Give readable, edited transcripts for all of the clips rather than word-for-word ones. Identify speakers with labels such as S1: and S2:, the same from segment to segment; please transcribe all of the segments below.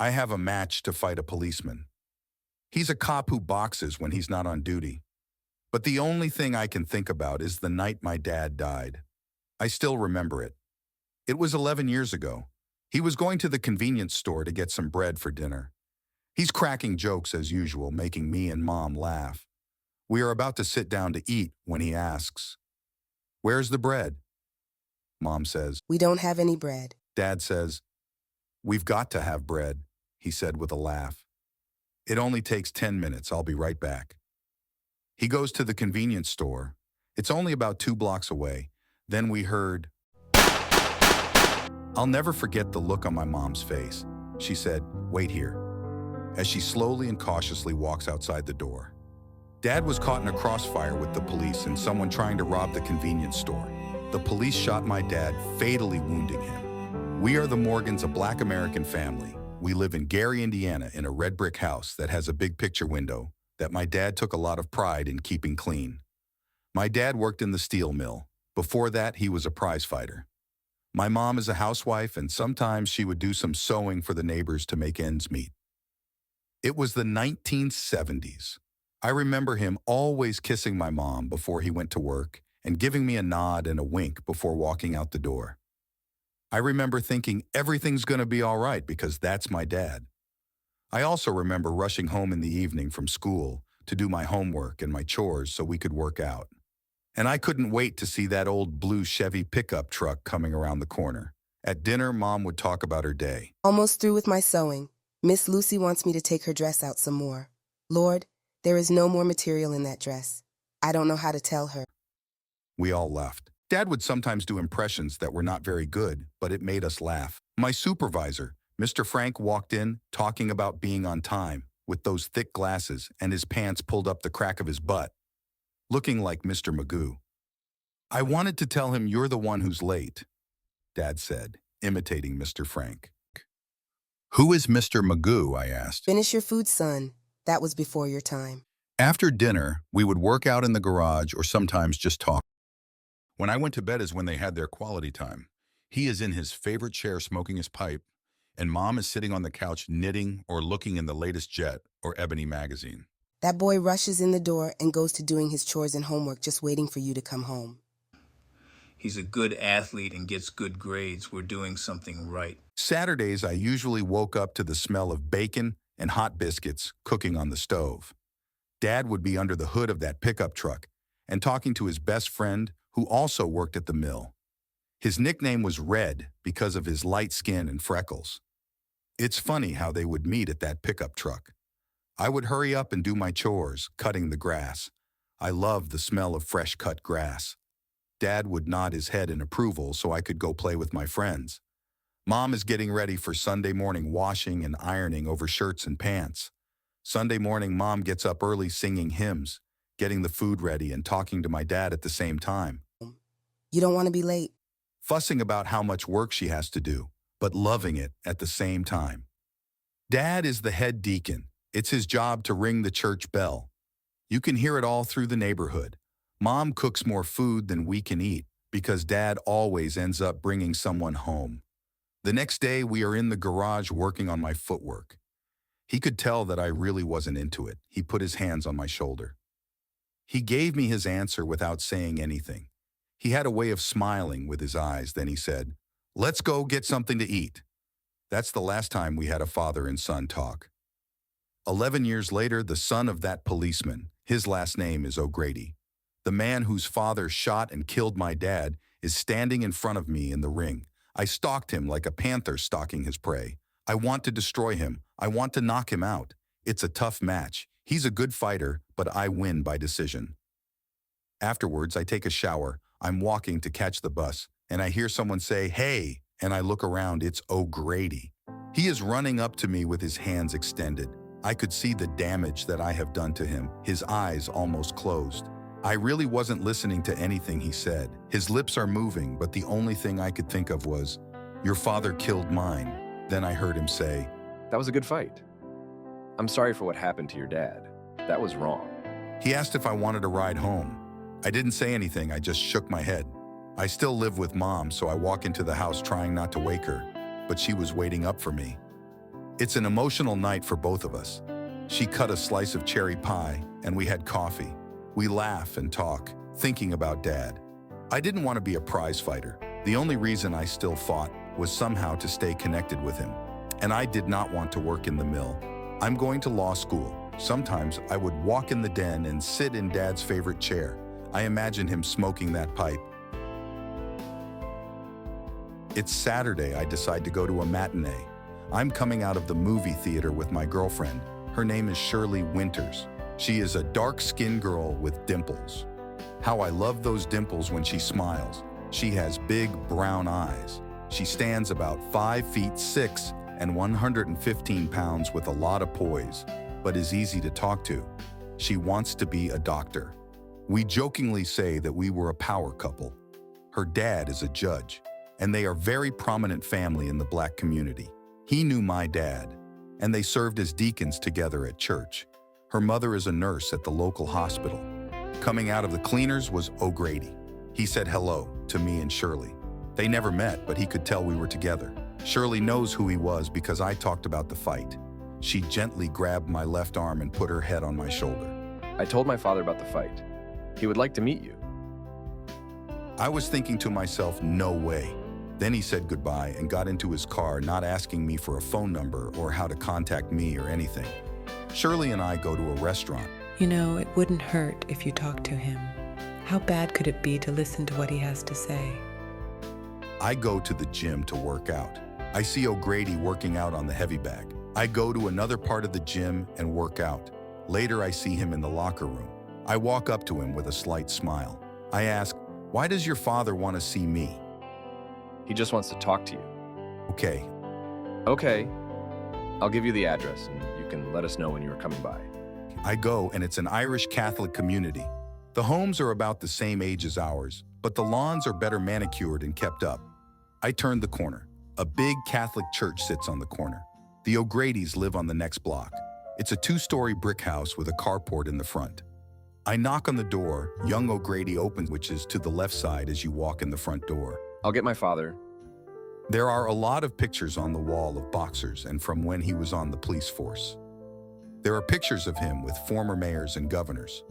S1: I have a match to fight a policeman. He's a cop who boxes when he's not on duty. But the only thing I can think about is the night my dad died. I still remember it. It was 11 years ago. He was going to the convenience store to get some bread for dinner. He's cracking jokes as usual, making me and Mom laugh. We are about to sit down to eat when he asks, "Where's the bread?" Mom says,
S2: We don't have any bread.
S1: Dad says, "We've got to have bread," he said with a laugh. "It only takes 10 minutes. I'll be right back." He goes to the convenience store. It's only about 2 blocks away. Then we heard. I'll never forget the look on my mom's face. She said, "Wait here," as she slowly and cautiously walks outside the door. Dad was caught in a crossfire with the police and someone trying to rob the convenience store. The police shot my dad, fatally wounding him. We are the Morgans, a Black American family. We live in Gary, Indiana, in a red brick house that has a big picture window that my dad took a lot of pride in keeping clean. My dad worked in the steel mill. Before that, he was a prize fighter. My mom is a housewife, and sometimes she would do some sewing for the neighbors to make ends meet. It was the 1970s. I remember him always kissing my mom before he went to work and giving me a nod and a wink before walking out the door. I remember thinking everything's going to be all right because that's my dad. I also remember rushing home in the evening from school to do my homework and my chores so we could work out. And I couldn't wait to see that old blue Chevy pickup truck coming around the corner. At dinner, Mom would talk about her day.
S2: Almost through with my sewing. Miss Lucy wants me to take her dress out some more. Lord, there is no more material in that dress. I don't know how to tell her.
S1: We all left. Dad would sometimes do impressions that were not very good, but it made us laugh. My supervisor, Mr. Frank, walked in talking about being on time with those thick glasses and his pants pulled up the crack of his butt, looking like Mr. Magoo. "I wanted to tell him you're the one who's late," Dad said, imitating Mr. Frank. "Who is Mr. Magoo?" I asked.
S2: Finish your food, son. That was before your time.
S1: After dinner, we would work out in the garage or sometimes just talk. When I went to bed is when they had their quality time. He is in his favorite chair smoking his pipe, and Mom is sitting on the couch knitting or looking in the latest Jet or Ebony magazine.
S2: That boy rushes in the door and goes to doing his chores and homework just waiting for you to come home.
S3: He's a good athlete and gets good grades. We're doing something right.
S1: Saturdays, I usually woke up to the smell of bacon and hot biscuits cooking on the stove. Dad would be under the hood of that pickup truck and talking to his best friend who also worked at the mill. His nickname was Red because of his light skin and freckles. It's funny how they would meet at that pickup truck. I would hurry up and do my chores, cutting the grass. I loved the smell of fresh cut grass. Dad would nod his head in approval so I could go play with my friends. Mom is getting ready for Sunday morning washing and ironing over shirts and pants. Sunday morning, Mom gets up early singing hymns, getting the food ready and talking to my dad at the same time.
S2: You don't want to be late.
S1: Fussing about how much work she has to do, but loving it at the same time. Dad is the head deacon. It's his job to ring the church bell. You can hear it all through the neighborhood. Mom cooks more food than we can eat because Dad always ends up bringing someone home. The next day, we are in the garage working on my footwork. He could tell that I really wasn't into it. He put his hands on my shoulder. He gave me his answer without saying anything. He had a way of smiling with his eyes. Then he said, "Let's go get something to eat." That's the last time we had a father and son talk. 11 years later, the son of that policeman, his last name is O'Grady, the man whose father shot and killed my dad, is standing in front of me in the ring. I stalked him like a panther stalking his prey. I want to destroy him. I want to knock him out. It's a tough match. He's a good fighter, but I win by decision. Afterwards, I take a shower. I'm walking to catch the bus, and I hear someone say, "Hey," and I look around. It's O'Grady. He is running up to me with his hands extended. I could see the damage that I have done to him. His eyes almost closed. I really wasn't listening to anything he said. His lips are moving, but the only thing I could think of was, "Your father killed mine." Then I heard him say,
S4: "That was a good fight. I'm sorry for what happened to your dad. That was wrong."
S1: He asked if I wanted a ride home. I didn't say anything, I just shook my head. I still live with Mom, so I walk into the house trying not to wake her, but she was waiting up for me. It's an emotional night for both of us. She cut a slice of cherry pie, and we had coffee. We laugh and talk, thinking about Dad. I didn't want to be a prize fighter. The only reason I still fought was somehow to stay connected with him. And I did not want to work in the mill. I'm going to law school. Sometimes I would walk in the den and sit in Dad's favorite chair. I imagine him smoking that pipe. It's Saturday. I decide to go to a matinee. I'm coming out of the movie theater with my girlfriend. Her name is Shirley Winters. She is a dark-skinned girl with dimples. How I love those dimples when she smiles. She has big brown eyes. She stands about 5 feet 6 and 115 pounds with a lot of poise, but is easy to talk to. She wants to be a doctor. We jokingly say that we were a power couple. Her dad is a judge, and they are a very prominent family in the Black community. He knew my dad, and they served as deacons together at church. Her mother is a nurse at the local hospital. Coming out of the cleaners was O'Grady. He said hello to me and Shirley. They never met, but he could tell we were together. Shirley knows who he was because I talked about the fight. She gently grabbed my left arm and put her head on my shoulder.
S4: I told my father about the fight. He would like to meet you.
S1: I was thinking to myself, no way. Then he said goodbye and got into his car, not asking me for a phone number or how to contact me or anything. Shirley and I go to a restaurant.
S5: You know, it wouldn't hurt if you talked to him. How bad could it be to listen to what he has to say?
S1: I go to the gym to work out. I see O'Grady working out on the heavy bag. I go to another part of the gym and work out. Later, I see him in the locker room. I walk up to him with a slight smile. I ask, "Why does your father want to see me?"
S4: He just wants to talk to you.
S1: Okay.
S4: Okay. I'll give you the address, and you can let us know when you are coming by.
S1: I go, and it's an Irish Catholic community. The homes are about the same age as ours, but the lawns are better manicured and kept up. I turn the corner. A big Catholic church sits on the corner. The O'Gradys live on the next block. It's a 2-story brick house with a carport in the front. I knock on the door. Young O'Grady opens, which is to the left side as you walk in the front door.
S4: I'll get my father.
S1: There are a lot of pictures on the wall of boxers and from when he was on the police force. There are pictures of him with former mayors and governors.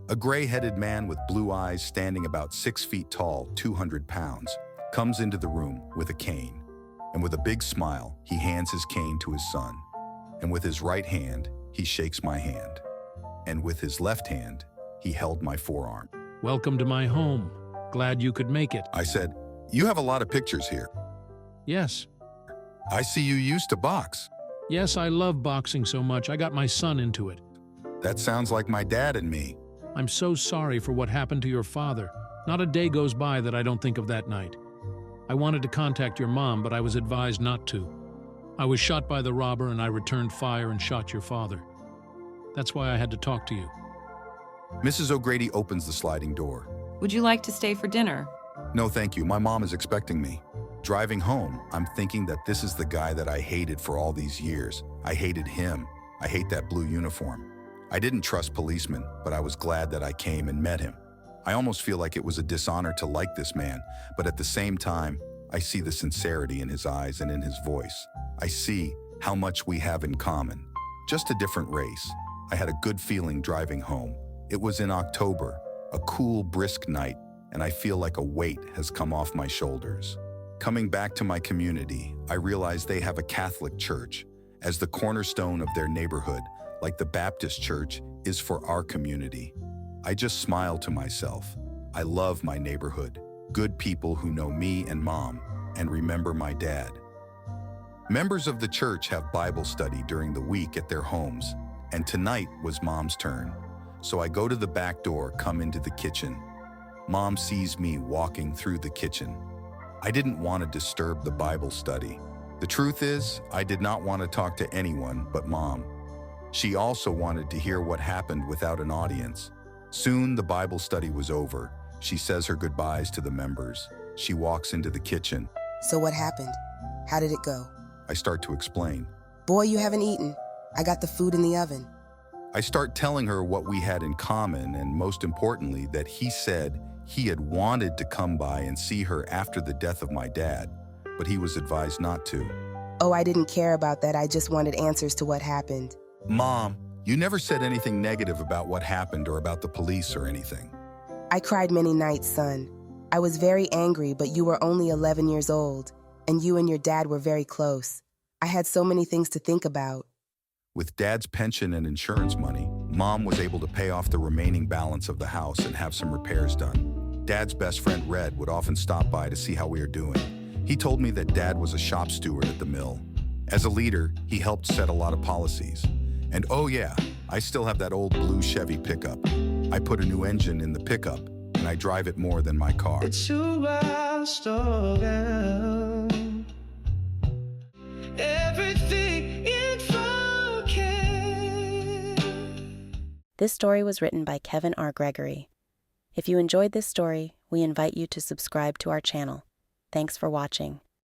S1: A gray-headed man with blue eyes standing about 6 feet tall, 200 pounds, comes into the room with a cane. And with a big smile, he hands his cane to his son. And with his right hand, he shakes my hand. And with his left hand, he held my forearm.
S6: Welcome to my home. Glad you could make it.
S1: I said, "You have a lot of pictures here.
S6: Yes.
S1: I see you used to box."
S6: Yes, I love boxing so much. I got my son into it.
S1: That sounds like my dad and me.
S6: I'm so sorry for what happened to your father. Not a day goes by that I don't think of that night. I wanted to contact your mom, but I was advised not to. I was shot by the robber and I returned fire and shot your father. That's why I had to talk to you.
S1: Mrs. O'Grady opens the sliding door.
S7: Would you like to stay for dinner?
S1: No, thank you. My mom is expecting me. Driving home, I'm thinking that this is the guy that I hated for all these years. I hated him. I hate that blue uniform. I didn't trust policemen, but I was glad that I came and met him. I almost feel like it was a dishonor to like this man, but at the same time, I see the sincerity in his eyes and in his voice. I see how much we have in common. Just a different race. I had a good feeling driving home. It was in October, a cool, brisk night, and I feel like a weight has come off my shoulders. Coming back to my community, I realize they have a Catholic church as the cornerstone of their neighborhood, like the Baptist church is for our community. I just smile to myself. I love my neighborhood, good people who know me and mom and remember my dad. Members of the church have Bible study during the week at their homes, and tonight was Mom's turn. So I go to the back door, come into the kitchen. Mom sees me walking through the kitchen. I didn't want to disturb the Bible study. The truth is, I did not want to talk to anyone but Mom. She also wanted to hear what happened without an audience. Soon the Bible study was over. She says her goodbyes to the members. She walks into the kitchen.
S2: So what happened? How did it go?
S1: I start to explain.
S2: Boy, you haven't eaten. I got the food in the oven.
S1: I start telling her what we had in common, and most importantly, that he said he had wanted to come by and see her after the death of my dad, but he was advised not to.
S2: Oh, I didn't care about that. I just wanted answers to what happened.
S1: Mom, you never said anything negative about what happened or about the police or anything.
S2: I cried many nights, son. I was very angry, but you were only 11 years old, and you and your dad were very close. I had so many things to think about.
S1: With Dad's pension and insurance money, Mom was able to pay off the remaining balance of the house and have some repairs done. Dad's best friend, Red, would often stop by to see how we are doing. He told me that Dad was a shop steward at the mill. As a leader, he helped set a lot of policies. And oh yeah, I still have that old blue Chevy pickup. I put a new engine in the pickup, and I drive it more than my car.
S8: It's too wild story. Everything in focus.
S9: This story was written by Kevin R. Gregory. If you enjoyed this story, we invite you to subscribe to our channel. Thanks for watching.